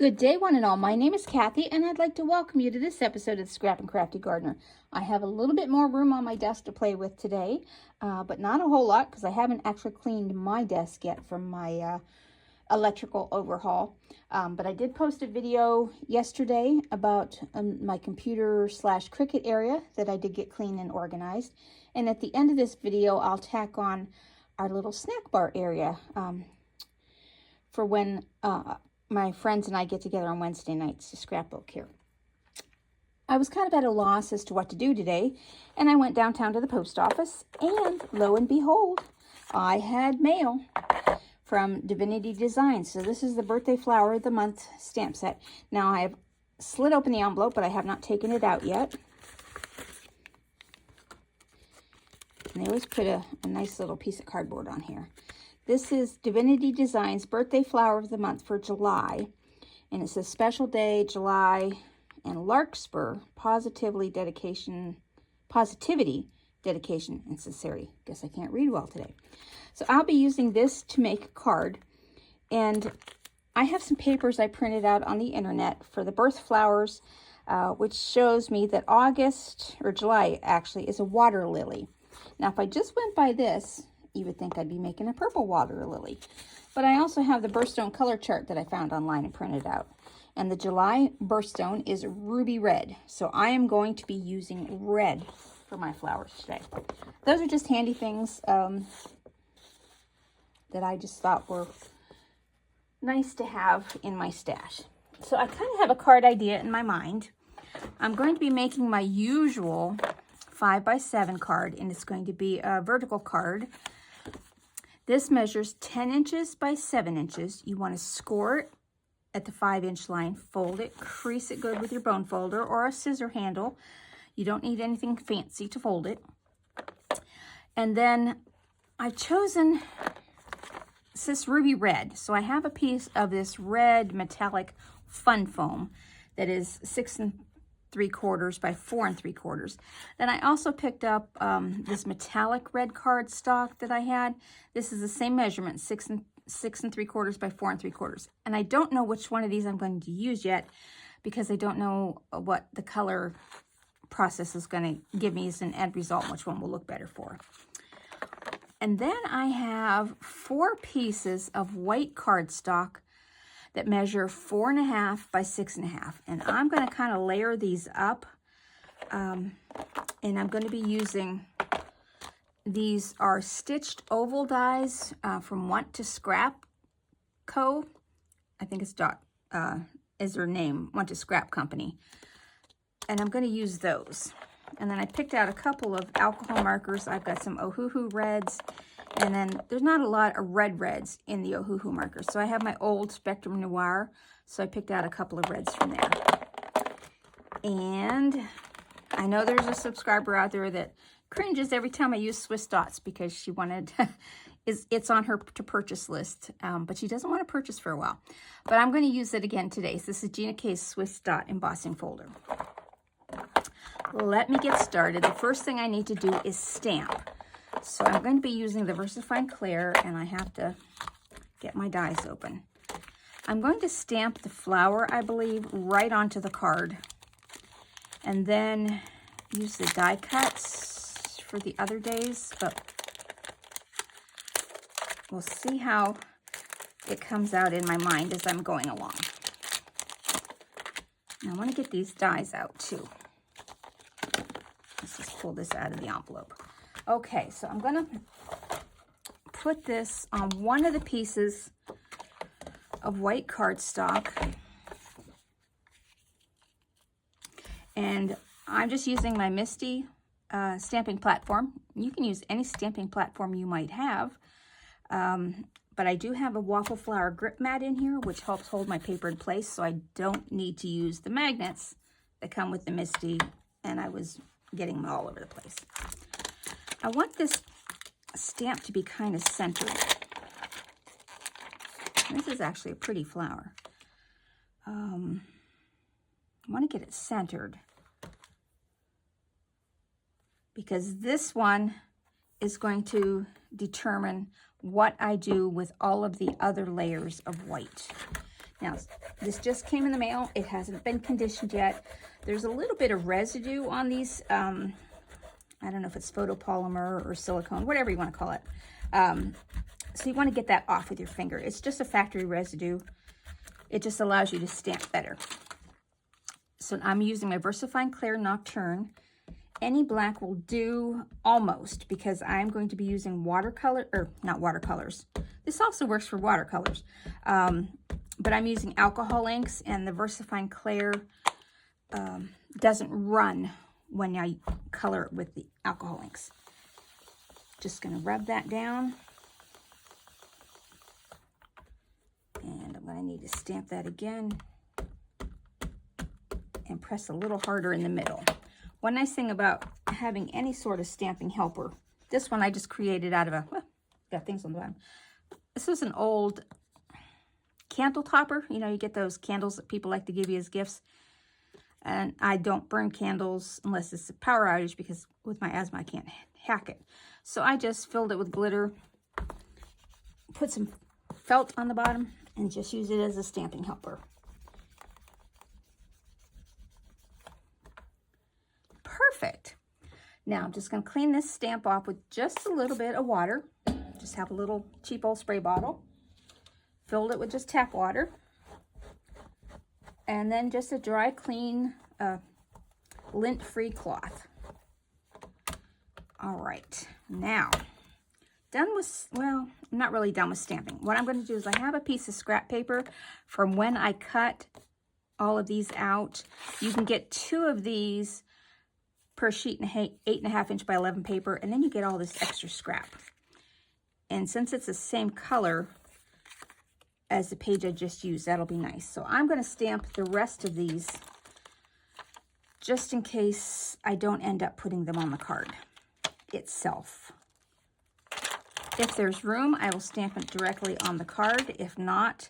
Good day, one and all. My name is Kathy, and I'd like to welcome you to this episode of the Scrap and Crafty Gardener. I have a little bit more room on my desk to play with today, but not a whole lot because I haven't actually cleaned my desk yet from my electrical overhaul. But I did post a video yesterday about my computer / Cricut area that I did get clean and organized. And at the end of this video, I'll tack on our little snack bar area for when my friends and I get together on Wednesday nights to scrapbook here. I was kind of at a loss as to what to do today, and I went downtown to the post office, and lo and behold, I had mail from Divinity Designs. So this is the birthday flower of the month stamp set. Now I have slid open the envelope, but I have not taken it out yet. And they always put a nice little piece of cardboard on here. This is Divinity Designs Birthday Flower of the Month for July. And it's a special day, July, and Larkspur, positivity, dedication, and sincerity. Guess I can't read well today. So I'll be using this to make a card. And I have some papers I printed out on the internet for the birth flowers, which shows me that August, or July actually, is a water lily. Now, if I just went by this, you would think I'd be making a purple water lily. But I also have the birthstone color chart that I found online and printed out. And the July birthstone is ruby red. So I am going to be using red for my flowers today. Those are just handy things that I just thought were nice to have in my stash. So I kind of have a card idea in my mind. I'm going to be making my usual 5x7 card, and it's going to be a vertical card. This measures 10 inches by 7 inches. You want to score it at the 5-inch line, fold it, crease it good with your bone folder or a scissor handle. You don't need anything fancy to fold it. And then I've chosen this ruby red. So I have a piece of this red metallic fun foam that is 6 3/4 by 4 3/4. Then I also picked up this metallic red cardstock that I had. This is the same measurement, 6 3/4 by 4 3/4. And I don't know which one of these I'm going to use yet because I don't know what the color process is going to give me as an end result, which one will look better for. And then I have 4 pieces of white cardstock that measure 4.5 by 6.5. And I'm going to kind of layer these up. And I'm going to be using, these are stitched oval dies from Want to Scrap Co. I think it's is their name, Want to Scrap Company. And I'm going to use those. And then I picked out a couple of alcohol markers. I've got some Ohuhu reds. And then there's not a lot of reds in the Ohuhu markers. So I have my old Spectrum Noir. So I picked out a couple of reds from there. And I know there's a subscriber out there that cringes every time I use Swiss dots because she wanted, it's on her to purchase list. But she doesn't want to purchase for a while. But I'm going to use it again today. So this is GinaK's Swiss dot embossing folder. Let me get started. The first thing I need to do is stamp. So I'm going to be using the VersaFine Clair, and I have to get my dies open. I'm going to stamp the flower, I believe, right onto the card. And then use the die cuts for the other days, but we'll see how it comes out in my mind as I'm going along. And I want to get these dies out too. Let's just pull this out of the envelope. Okay, so I'm going to put this on one of the pieces of white cardstock. And I'm just using my Misty stamping platform. You can use any stamping platform you might have. But I do have a waffle flower grip mat in here, which helps hold my paper in place, so I don't need to use the magnets that come with the Misty, and I was getting them all over the place. I want this stamp to be kind of centered. This is actually a pretty flower. I want to get it centered because this one is going to determine what I do with all of the other layers of white. Now, this just came in the mail. It hasn't been conditioned yet. There's a little bit of residue on these. I don't know if it's photopolymer or silicone, whatever you want to call it. So you want to get that off with your finger. It's just a factory residue. It just allows you to stamp better. So I'm using my VersaFine Clear Nocturne. Any black will do almost, because I'm going to be using watercolor, or not watercolors. This also works for watercolors. But I'm using alcohol inks, and the VersaFine Clear doesn't run when I color it with the alcohol inks. Just going to rub that down. And I'm going to need to stamp that again and press a little harder in the middle. One nice thing about having any sort of stamping helper, this one I just created out of a, well, got things on the bottom. This is an old candle topper. You know, you get those candles that people like to give you as gifts. And I don't burn candles unless it's a power outage, because with my asthma I can't hack it. So I just filled it with glitter, put some felt on the bottom, and just use it as a stamping helper. Perfect. Now I'm just going to clean this stamp off with just a little bit of water. Just have a little cheap old spray bottle. Filled it with just tap water. And then just a dry, clean, lint-free cloth. All right. Now, done with, well, I'm not really done with stamping. What I'm going to do is I have a piece of scrap paper from when I cut all of these out. You can get 2 of these per sheet and 8.5 inch by 11 paper, and then you get all this extra scrap. And since it's the same color as the page I just used, that'll be nice. So I'm going to stamp the rest of these just in case I don't end up putting them on the card itself. If there's room, I will stamp it directly on the card. If not,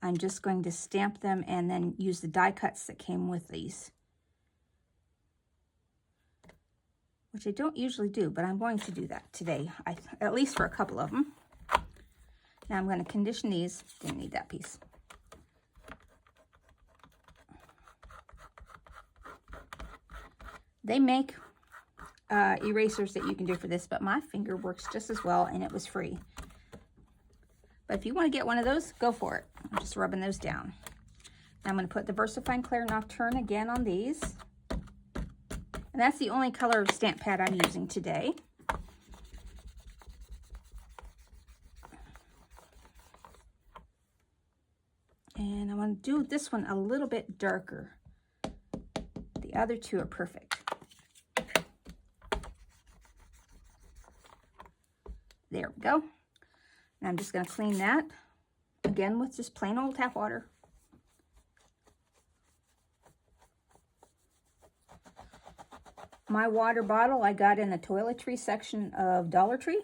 I'm just going to stamp them and then use the die cuts that came with these, which I don't usually do, but I'm going to do that today, at least for a couple of them. Now I'm going to condition these. Didn't need that piece. They make erasers that you can do for this, but my finger works just as well, and it was free. But if you want to get one of those, go for it. I'm just rubbing those down. Now I'm going to put the VersaFine Clear Nocturne again on these. And that's the only color of stamp pad I'm using today. And I want to do this one a little bit darker. The other 2 are perfect. There we go. And I'm just going to clean that again with just plain old tap water. My water bottle I got in the toiletry section of Dollar Tree.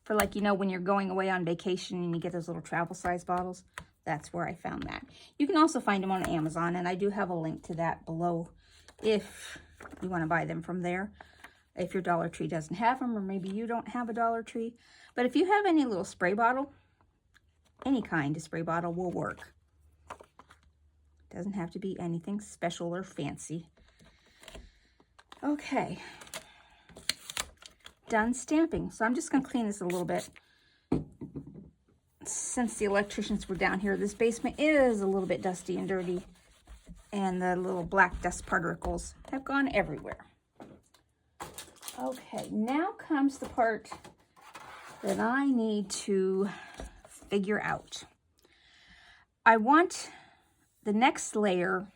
For, like, you know, when you're going away on vacation and you get those little travel size bottles. That's where I found that. You can also find them on Amazon, and I do have a link to that below if you want to buy them from there. If your Dollar Tree doesn't have them, or maybe you don't have a Dollar Tree. But if you have any little spray bottle, any kind of spray bottle will work. Doesn't have to be anything special or fancy. Okay. Done stamping. So I'm just going to clean this a little bit. Since the electricians were down here, this basement is a little bit dusty and dirty. And the little black dust particles have gone everywhere. Okay, now comes the part that I need to figure out. I want the next layer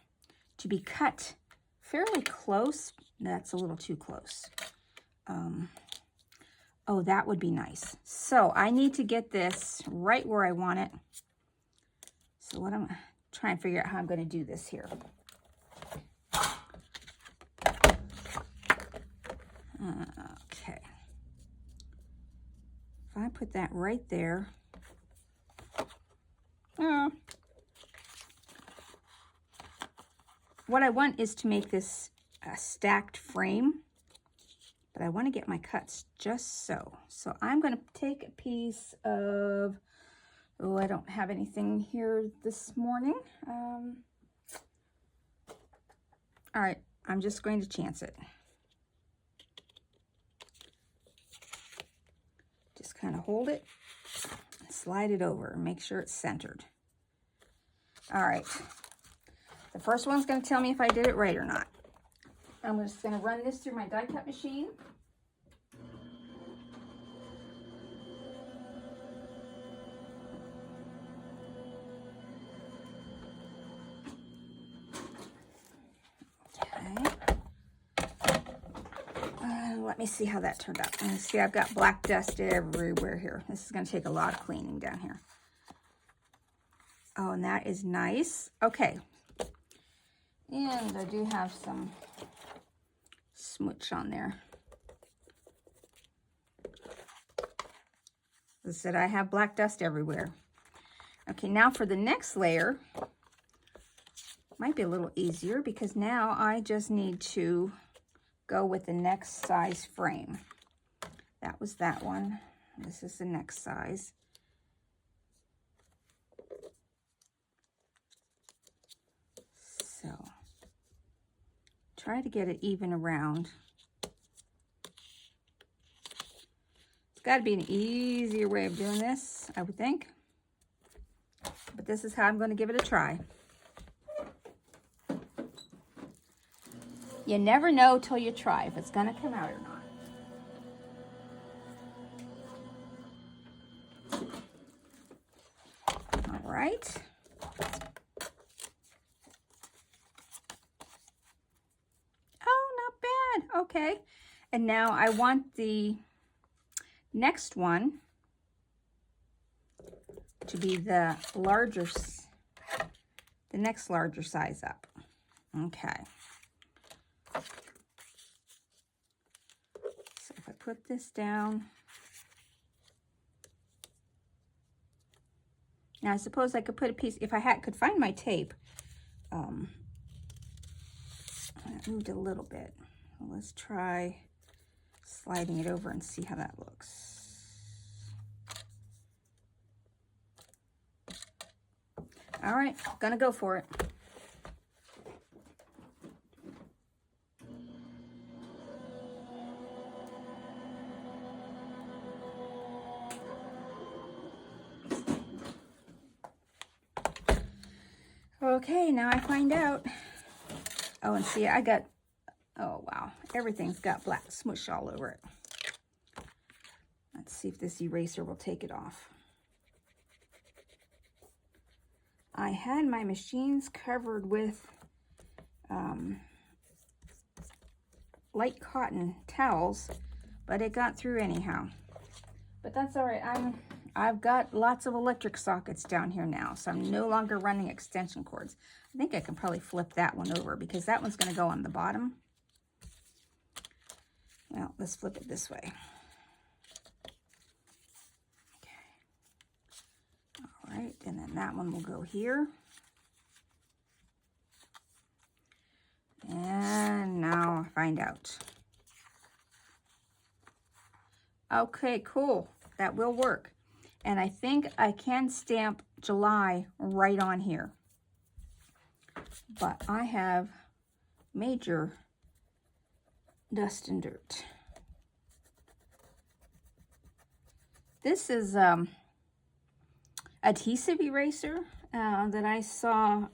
to be cut fairly close. That's a little too close. Oh, that would be nice. So I need to get this right where I want it. So what I'm trying to figure out how I'm going to do this here. Okay. If I put that right there. What I want is to make this a stacked frame. But I want to get my cuts just so. So I'm going to take a piece of Oh, I don't have anything here this morning. All right, I'm just going to chance it. Just kind of hold it, and slide it over, and make sure it's centered. All right, the first one's going to tell me if I did it right or not. I'm just going to run this through my die cut machine. Let me see how that turned out. And see, I've got black dust everywhere here. This is going to take a lot of cleaning down here. Oh, and that is nice. Okay. And I do have some smooch on there. As I said, I have black dust everywhere. Okay, now for the next layer. Might be a little easier because now I just need to go with the next size frame. That was that one. This is the next size. So try to get it even around. It's got to be an easier way of doing this, I would think. But this is how I'm going to give it a try. You never know till you try if it's going to come out or not. All right. Oh, not bad. Okay. And now I want the next one to be the next larger size up. Okay. So if I put this down, now I suppose I could put a piece, if I could find my tape. I moved a little bit. Well, let's try sliding it over and see how that looks. All right, gonna go for it. Okay, now I find out. Oh, and see, I got, oh wow, everything's got black smush all over it. Let's see if this eraser will take it off. I had my machines covered with light cotton towels, but it got through anyhow. But that's all right. I've got lots of electric sockets down here now, so I'm no longer running extension cords. I think I can probably flip that one over because that one's going to go on the bottom. Well, let's flip it this way. Okay. All right, and then that one will go here. And now find out. Okay, cool. That will work. And I think I can stamp July right on here. But I have major dust and dirt. This is adhesive eraser that I saw.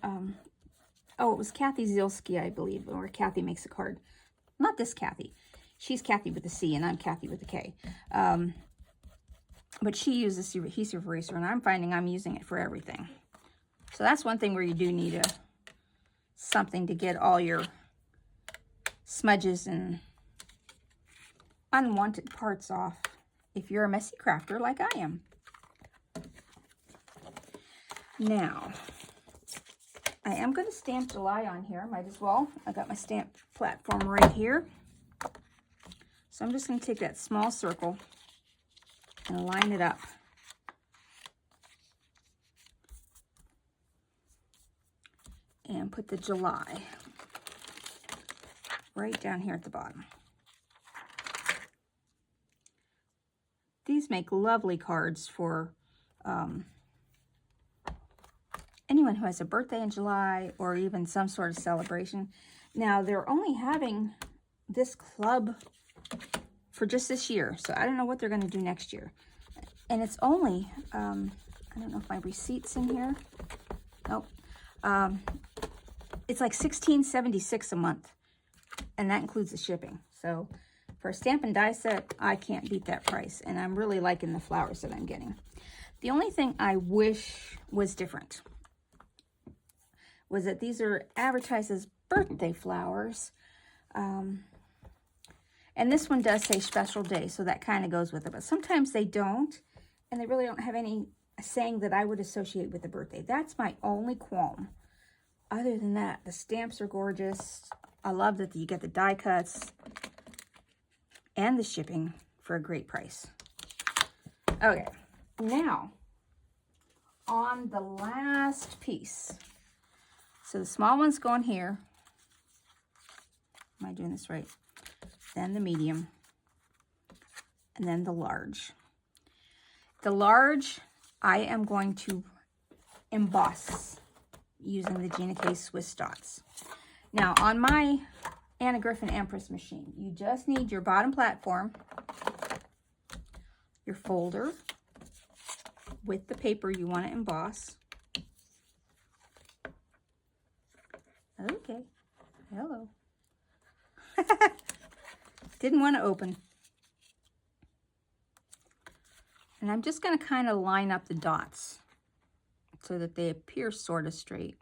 Oh, it was Kathy Zielski, I believe, or Kathy Makes a Card. Not this Kathy. She's Kathy with a C, and I'm Kathy with a K. But she uses adhesive eraser, and I'm finding I'm using it for everything. So that's one thing where you do need something to get all your smudges and unwanted parts off if you're a messy crafter like I am. Now, I am going to stamp July on here. Might as well. I got my stamp platform right here. So I'm just going to take that small circle and line it up. And put the July right down here at the bottom. These make lovely cards for anyone who has a birthday in July or even some sort of celebration. Now, they're only having this club for just this year, so I don't know what they're going to do next year. And it's only, I don't know if my receipt's in here. Nope. It's like $16.76 a month, and that includes the shipping. So for a stamp and die set, I can't beat that price, and I'm really liking the flowers that I'm getting. The only thing I wish was different was that these are advertised as birthday flowers. And this one does say special day, so that kind of goes with it. But sometimes they don't, and they really don't have any saying that I would associate with the birthday. That's my only qualm. Other than that, the stamps are gorgeous. I love that you get the die cuts and the shipping for a great price. Okay, now on the last piece. So the small one's going here. Am I doing this right? Then the medium, and then the large. The large, I am going to emboss using the GinaK Swiss dots. Now, on my Anna Griffin Empress machine, you just need your bottom platform, your folder with the paper you want to emboss. Okay, hello. Didn't want to open. And I'm just going to kind of line up the dots so that they appear sort of straight.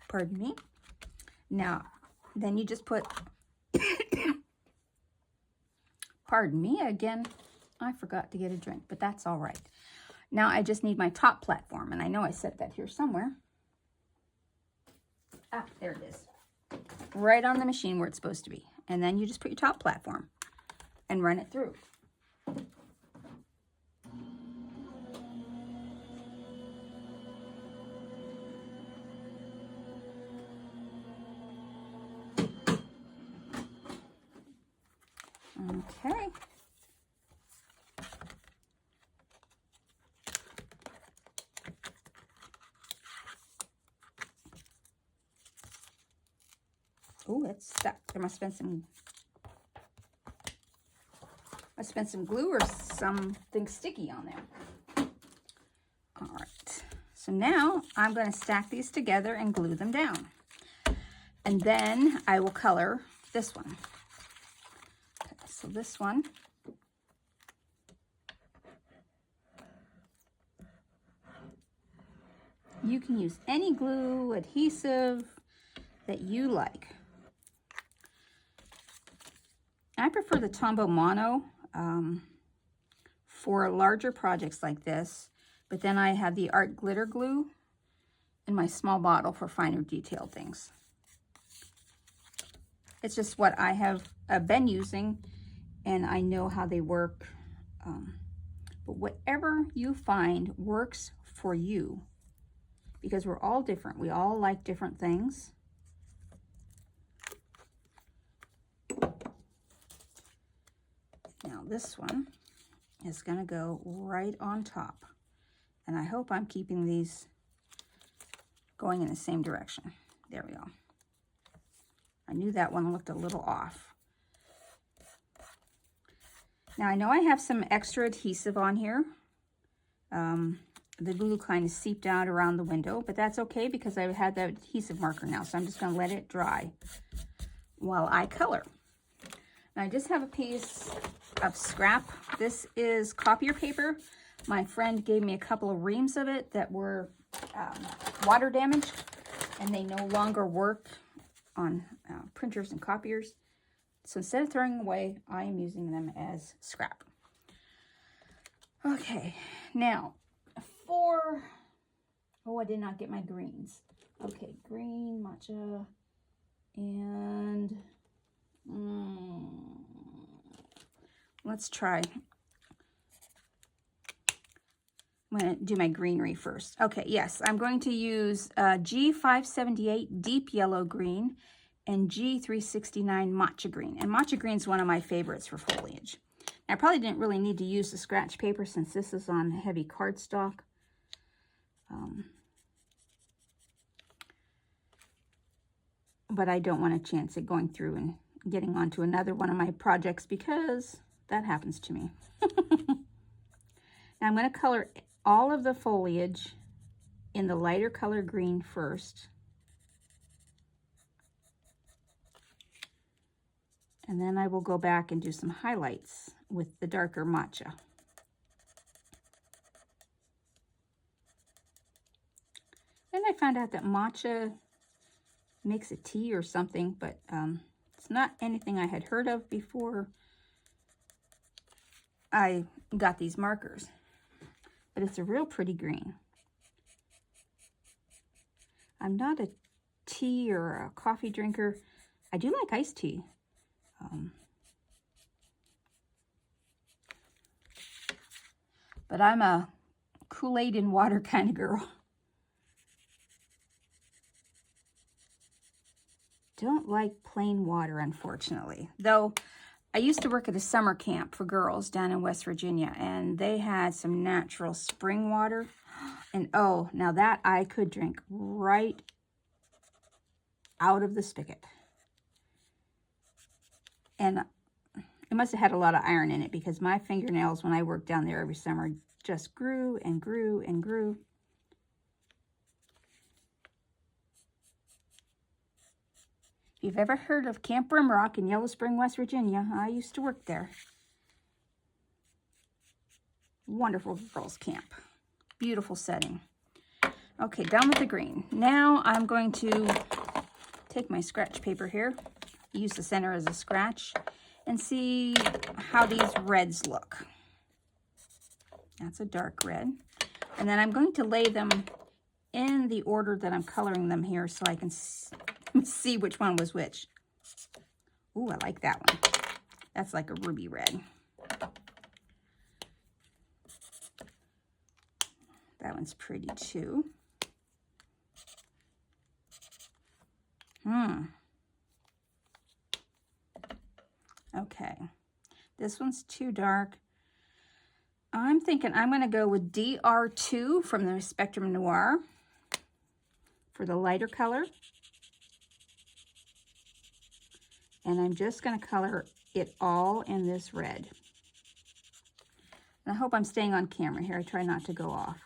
Pardon me. Now, then you just put, pardon me again, I forgot to get a drink, but that's all right. Now I just need my top platform, and I know I set that here somewhere. Ah, there it is. Right on the machine where it's supposed to be. And then you just put your top platform and run it through. Okay. Oh, it's stuck. There must have been some glue or something sticky on there. All right. So now I'm going to stack these together and glue them down. And then I will color this one. Okay, so this one. You can use any glue, adhesive that you like. I prefer the Tombow Mono for larger projects like this, but then I have the Art Glitter Glue in my small bottle for finer detailed things. It's just what I have been using, and I know how they work. But whatever you find works for you, because we're all different. We all like different things. Now this one is going to go right on top. And I hope I'm keeping these going in the same direction. There we go. I knew that one looked a little off. Now I know I have some extra adhesive on here. The glue kind of seeped out around the window, but that's okay because I had that adhesive marker now. So I'm just going to let it dry while I color. Now I just have a piece of scrap. This is copier paper. My friend gave me a couple of reams of it that were water damaged, and they no longer work on printers and copiers. So instead of throwing them away, I am using them as scrap. Okay, now oh, I did not get my greens. Okay, green, matcha, and let's try. I'm going to do my greenery first. Okay, yes, I'm going to use G578 Deep Yellow Green and G369 Matcha Green. And Matcha Green is one of my favorites for foliage. I probably didn't really need to use the scratch paper since this is on heavy cardstock. But I don't want a chance at going through and getting onto another one of my projects because that happens to me. Now I'm going to color all of the foliage in the lighter color green first. And then I will go back and do some highlights with the darker Matcha. And I found out that Matcha makes a tea or something, but it's not anything I had heard of before I got these markers. But it's a real pretty green. I'm not a tea or a coffee drinker. I do like iced tea. But I'm a Kool-Aid in water kind of girl. Don't like plain water, unfortunately. Though I used to work at a summer camp for girls down in West Virginia, and they had some natural spring water. And oh, now that I could drink right out of the spigot. And it must have had a lot of iron in it because my fingernails, when I worked down there every summer, just grew and grew and grew. If you've ever heard of Camp Rimrock in Yellow Spring, West Virginia, I used to work there. Wonderful girls' camp. Beautiful setting. Okay, done with the green. Now I'm going to take my scratch paper here, use the center as a scratch, and see how these reds look. That's a dark red. And then I'm going to lay them in the order that I'm coloring them here so I can see which one was which. Ooh, I like that one. That's like a ruby red. That one's pretty too. Okay, this one's too dark. I'm thinking I'm going to go with DR2 from the Spectrum Noir for the lighter color. And I'm just going to color it all in this red. And I hope I'm staying on camera here. I try not to go off.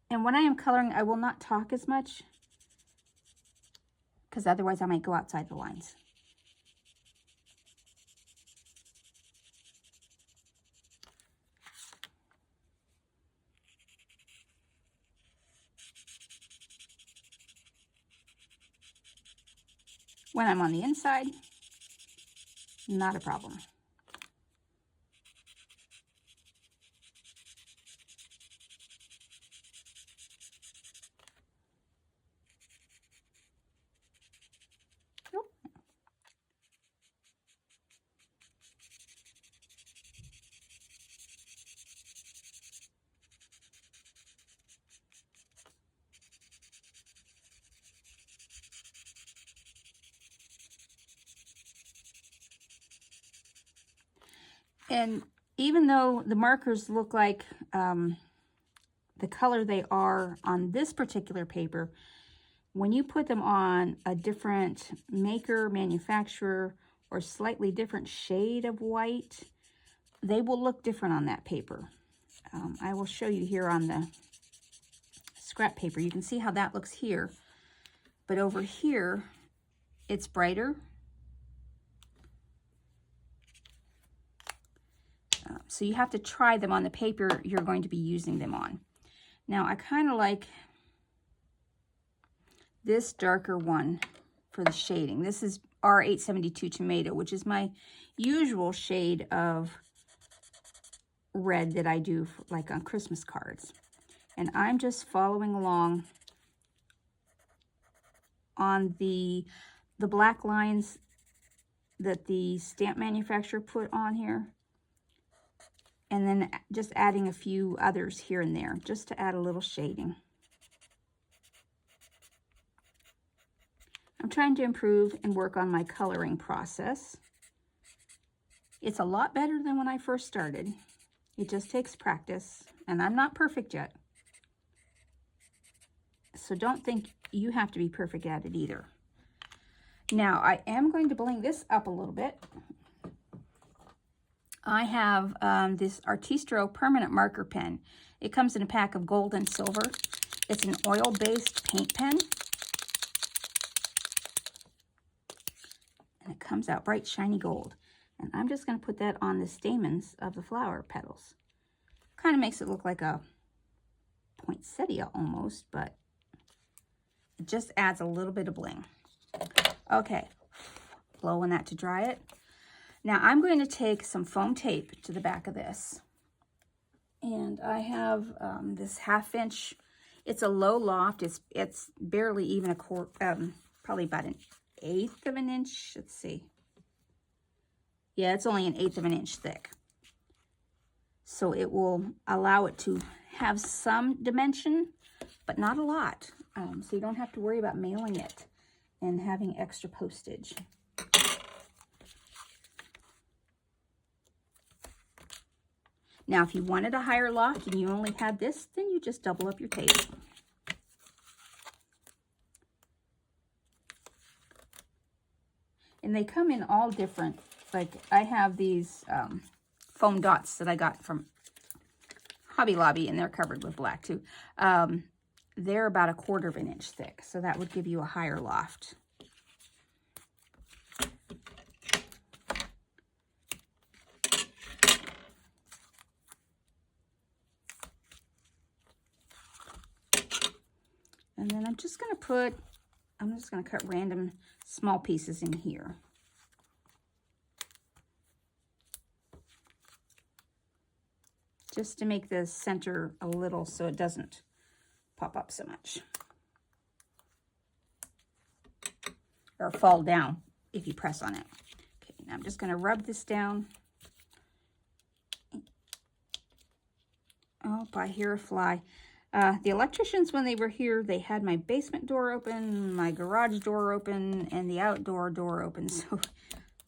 And when I am coloring, I will not talk as much, because otherwise I might go outside the lines. When I'm on the inside, not a problem. And even though the markers look like the color they are on this particular paper, when you put them on a different maker, manufacturer, or slightly different shade of white, they will look different on that paper. I will show you here on the scrap paper. You can see how that looks here. But over here, it's brighter. So you have to try them on the paper you're going to be using them on. Now, I kind of like this darker one for the shading. This is R872 Tomato, which is my usual shade of red that I do for, like on Christmas cards. And I'm just following along on the black lines that the stamp manufacturer put on here. And then just adding a few others here and there, just to add a little shading. I'm trying to improve and work on my coloring process. It's a lot better than when I first started. It just takes practice, and I'm not perfect yet. So don't think you have to be perfect at it either. Now, I am going to bling this up a little bit. I have this Artistro permanent marker pen. It comes in a pack of gold and silver. It's an oil-based paint pen. And it comes out bright, shiny gold. And I'm just going to put that on the stamens of the flower petals. Kind of makes it look like a poinsettia almost, but it just adds a little bit of bling. Okay, blowing that to dry it. Now I'm going to take some foam tape to the back of this. And I have this 1/2 inch, it's a low loft, it's barely even a quarter, probably about 1/8 of an inch, let's see. Yeah, it's only 1/8 of an inch thick. So it will allow it to have some dimension, but not a lot. So you don't have to worry about mailing it and having extra postage. Now, if you wanted a higher loft and you only had this, then you just double up your tape. And they come in all different, like I have these foam dots that I got from Hobby Lobby, and they're covered with black too. They're about 1/4 of an inch thick, so that would give you a higher loft. And then I'm just going to cut random small pieces in here. Just to make the center a little so it doesn't pop up so much. Or fall down if you press on it. Okay, now I'm just going to rub this down. Oh, I hear a fly. The electricians, when they were here, they had my basement door open, my garage door open, and the outdoor door open. So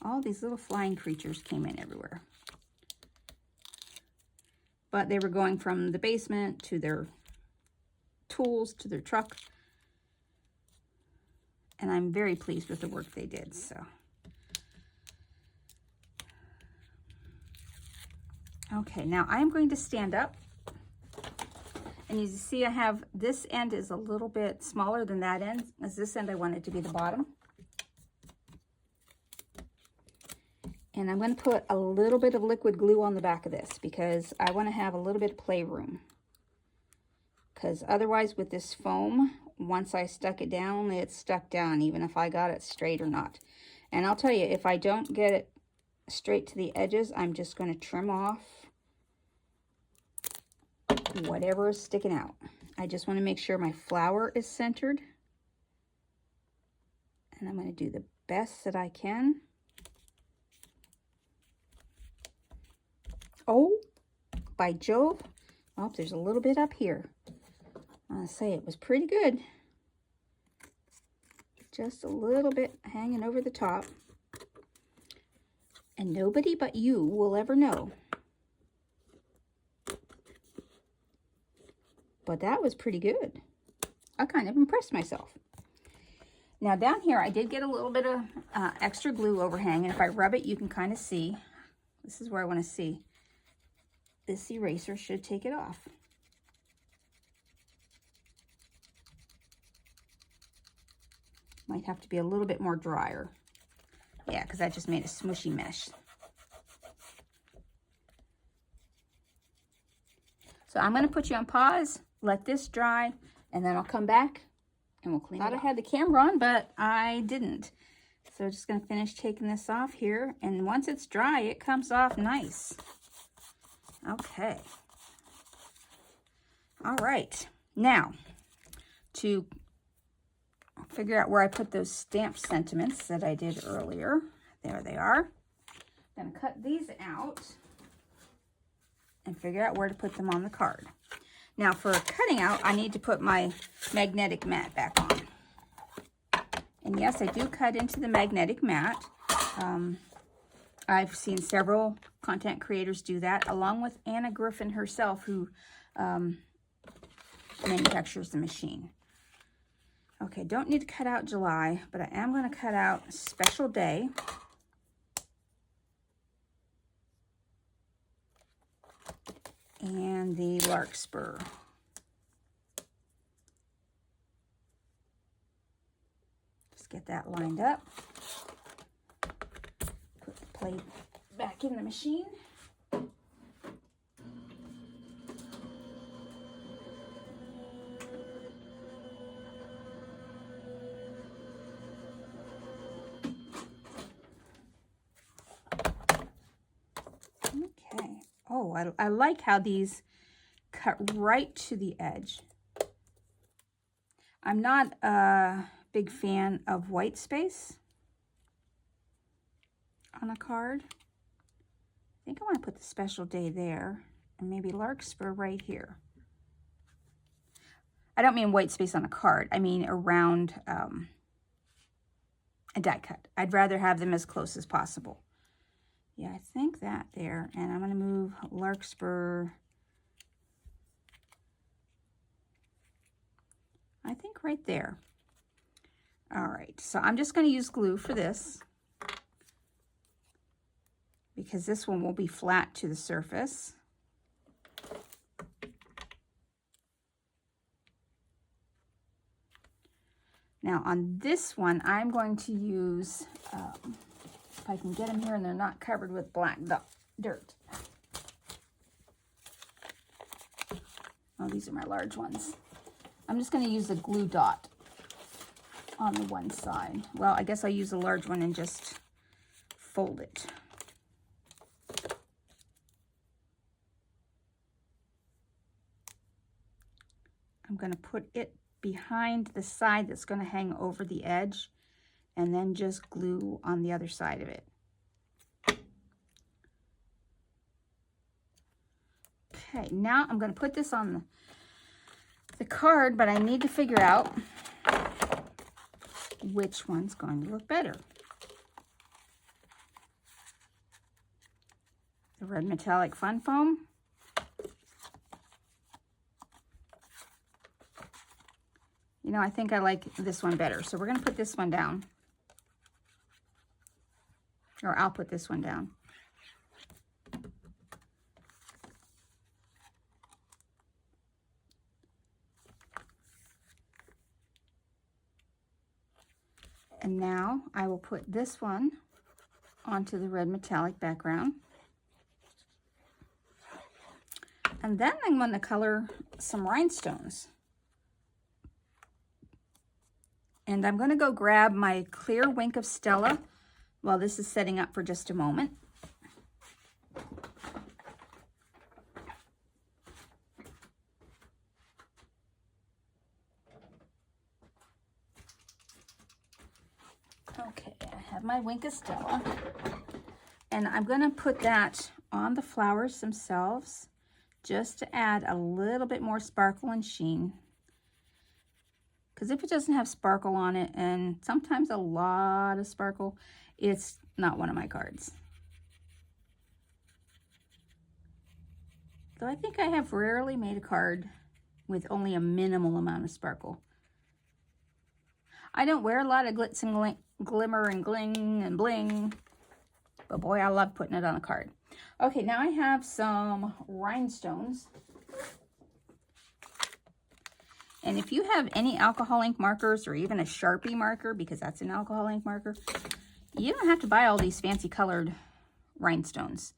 all these little flying creatures came in everywhere. But they were going from the basement to their tools to their truck. And I'm very pleased with the work they did. So okay, now I'm going to stand up. And you see I have, this end is a little bit smaller than that end, as this end I want it to be the bottom. And I'm going to put a little bit of liquid glue on the back of this because I want to have a little bit of playroom. Because otherwise with this foam, once I stuck it down, it's stuck down even if I got it straight or not. And I'll tell you, if I don't get it straight to the edges, I'm just going to trim off whatever is sticking out. I just want to make sure my flower is centered. And I'm going to do the best that I can. Oh, by Jove. Oh, there's a little bit up here. I'll say it was pretty good. Just a little bit hanging over the top. And nobody but you will ever know. But that was pretty good. I kind of impressed myself. Now down here, I did get a little bit of extra glue overhang. And if I rub it, you can kind of see. This is where I want to see. This eraser should take it off. Might have to be a little bit more drier. Yeah, because that just made a smushy mesh. So I'm going to put you on pause, let this dry, and then I'll come back and we'll clean it up. I thought I had the camera on, but I didn't. So I'm just going to finish taking this off here. And once it's dry, it comes off nice. Okay. All right. Now, to figure out where I put those stamped sentiments that I did earlier. There they are. I'm going to cut these out and figure out where to put them on the card. Now for cutting out, I need to put my magnetic mat back on. And yes, I do cut into the magnetic mat. I've seen several content creators do that, along with Anna Griffin herself, who manufactures the machine. Okay, don't need to cut out July, but I am going to cut out Special Day. And the Larkspur. Just get that lined up. Put the plate back in the machine. Okay. Oh, I like how these cut right to the edge. I'm not a big fan of white space on a card. I think I want to put the Special Day there and maybe Larkspur right here. I don't mean white space on a card. I mean around a die cut. I'd rather have them as close as possible. Yeah, I think that there. And I'm going to move Larkspur, I think right there. All right, so I'm just going to use glue for this because this one will be flat to the surface. Now on this one, I'm going to use, if I can get them here and they're not covered with black dirt. Oh, these are my large ones. I'm just going to use a glue dot on the one side. Well, I guess I'll use a large one and just fold it. I'm going to put it behind the side that's going to hang over the edge and then just glue on the other side of it. Okay, now I'm going to put this on the card, but I need to figure out which one's going to look better. The red metallic fun foam. You know, I think I like this one better. So we're going to put this one down. Or I'll put this one down. And now I will put this one onto the red metallic background. And then I'm going to color some rhinestones. And I'm going to go grab my clear Wink of Stella while this is setting up for just a moment. Okay, I have my Wink of Stella. And I'm going to put that on the flowers themselves just to add a little bit more sparkle and sheen. Because if it doesn't have sparkle on it, and sometimes a lot of sparkle, it's not one of my cards. So I think I have rarely made a card with only a minimal amount of sparkle. I don't wear a lot of glitz and glimmer and gling and bling, but boy, I love putting it on a card. Okay, now I have some rhinestones. And if you have any alcohol ink markers or even a Sharpie marker, because that's an alcohol ink marker, you don't have to buy all these fancy colored rhinestones.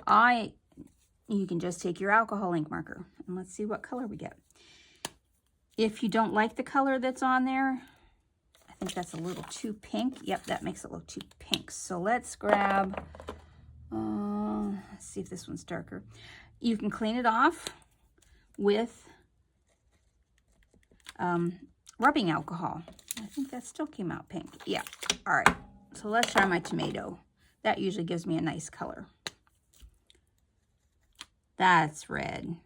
You can just take your alcohol ink marker and let's see what color we get. If you don't like the color that's on there, I think that's a little too pink. Yep, that makes it look too pink. So let's grab, let's see if this one's darker. You can clean it off with rubbing alcohol. I think that still came out pink. Yeah. All right. So let's try my tomato. That usually gives me a nice color. That's red.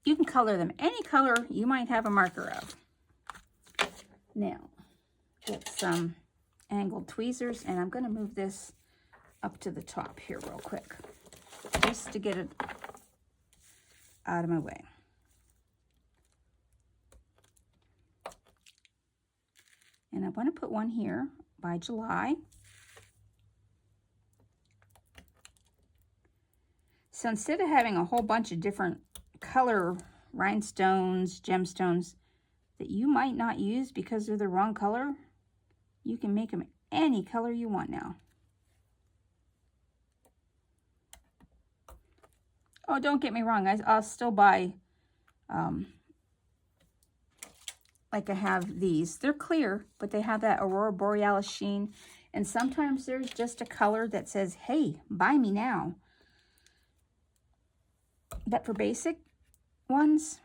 You can color them any color you might have a marker of. Now, get some angled tweezers, and I'm going to move this up to the top here real quick, just to get it out of my way. And I want to put one here by July. So instead of having a whole bunch of different color rhinestones, gemstones that you might not use because they're the wrong color, you can make them any color you want now. Oh, don't get me wrong, I'll still buy, like I have these. They're clear, but they have that Aurora Borealis sheen. And sometimes there's just a color that says, hey, buy me now. But for basic ones,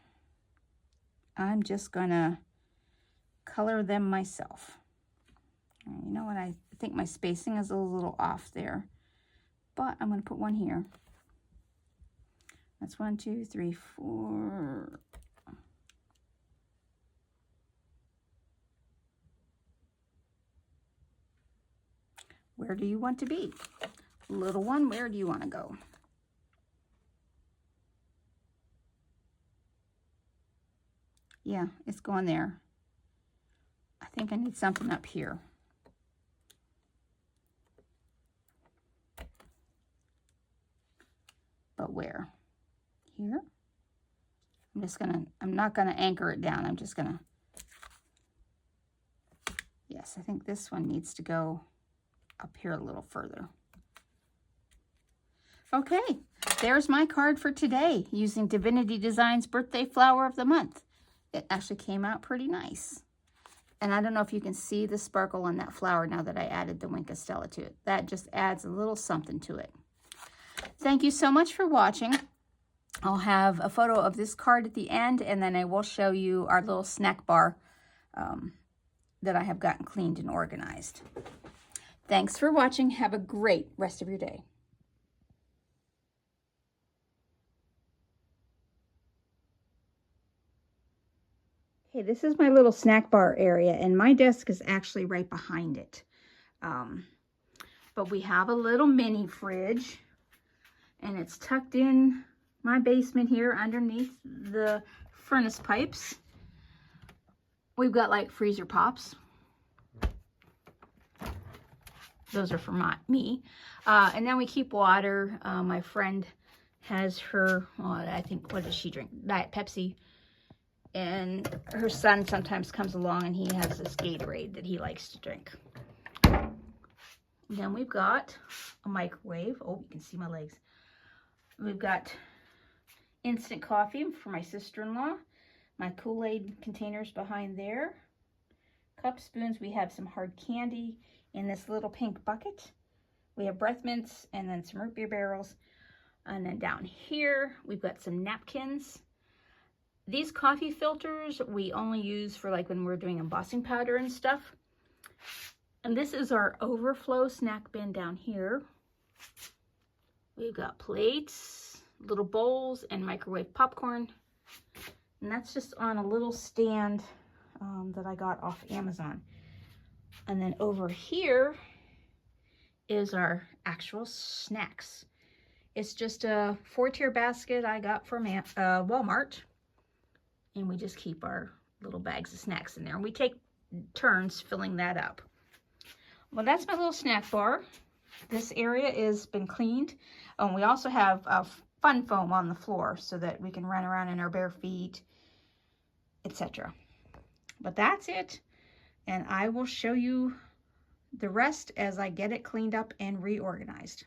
I'm just gonna color them myself. You know what, I think my spacing is a little off there, but I'm gonna put one here. That's 1, 2, 3, 4. Where do you want to be? Little one, where do you want to go? Yeah, it's going there. I think I need something up here. But where? Here? I'm not gonna anchor it down. I'm just gonna, yes, I think this one needs to go up here a little further. Okay, there's my card for today using Divinity Designs Birthday Flower of the Month. It actually came out pretty nice. And I don't know if you can see the sparkle on that flower now that I added the Wink of Stella to it. That just adds a little something to it. Thank you so much for watching. I'll have a photo of this card at the end, and then I will show you our little snack bar that I have gotten cleaned and organized. Thanks for watching. Have a great rest of your day. Okay, this is my little snack bar area, and my desk is actually right behind it. But we have a little mini fridge, and it's tucked in my basement here underneath the furnace pipes. We've got like freezer pops. Those are for me. And then we keep water. My friend has her, I think, what does she drink? Diet Pepsi. And her son sometimes comes along and he has this Gatorade that he likes to drink. Then we've got a microwave. Oh, you can see my legs. We've got instant coffee for my sister-in-law. My Kool-Aid containers behind there. Cup spoons. We have some hard candy in this little pink bucket. We have breath mints and then some root beer barrels. And then down here, we've got some napkins. These coffee filters we only use for like when we're doing embossing powder and stuff. And this is our overflow snack bin down here. We've got plates, little bowls, and microwave popcorn. And that's just on a little stand that I got off Amazon. And then over here is our actual snacks. It's just a 4-tier basket I got from Walmart. And we just keep our little bags of snacks in there. And we take turns filling that up. Well, that's my little snack bar. This area has been cleaned. We also have fun foam on the floor so that we can run around in our bare feet, etc. But that's it. And I will show you the rest as I get it cleaned up and reorganized.